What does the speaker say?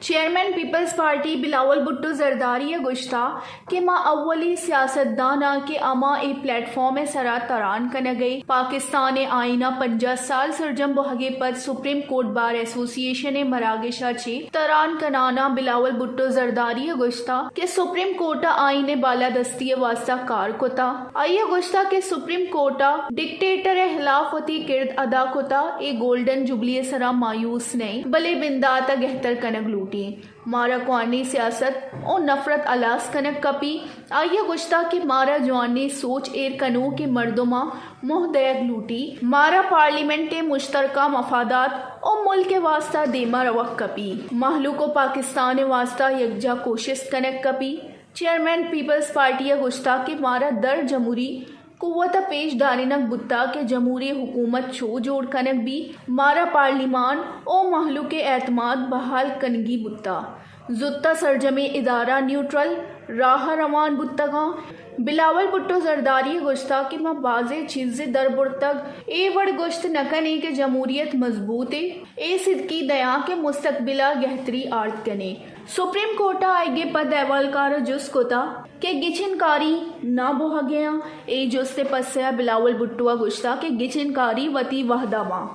chairman Peoples Party Bilawal Bhutto Zardari گشتہ کہ ماں اولی سیاستدانہ کے اما ای پلیٹ فارم سرا تران کنگئی پاکستان آئینہ 50 سال سرجم بہگے پد سپریم کورٹ بار ایسوسی ایشن مراگشہ چی تران کنانا بلاول بھٹو زرداری گشتہ کہ سپریم کورٹ آئین بالادستی واسطہ کار کتا آئیے گشتہ کہ سپریم کورٹ ڈکٹیٹر خلافتی کرد ادا کتا اے گولڈن جبلی سرا مایوس نہیں بلے بنداتا گہتر کنگ لوٹی مارا قوانی سیاست اور نفرت الاس کنک کپی آئیے گشتہ کہ مارا جوانی سوچ ایر کنو کے مردمہ محدید لوٹی مارا پارلیمنٹ مشترکہ مفادات اور ملک کے واسطہ دیما روک کپی محلوق و پاکستان واسطہ یکجا کوشش کنک کپی چیئرمین پیپلز پارٹی گشتہ کہ مارا در جمہوری قوت پیش دارینک بتا کہ جمہوری حکومت چھو جوڑ کنک بھی مارا پارلیمان او محلو کے اعتماد بحال کنگی بتا زدتا سرجم ادارہ نیوٹرل راہ روان بتگاں بلاول بھٹو زرداری گشتہ کہ ماں بازے چیزیں در برتگ اے وڑ گشت نکنے کہ جمہوریت مضبوط ہے اے صدقی دیاں کے مستقبلہ گہتری آرت کنے سپریم کورٹا آئیگے پد احوالکار جس کوتا کہ گچن کاری نہ بوہ گیا اے جس سے پسیا بلاول بھٹو گشتہ کہ گچن کاری وتی وحدہ ماں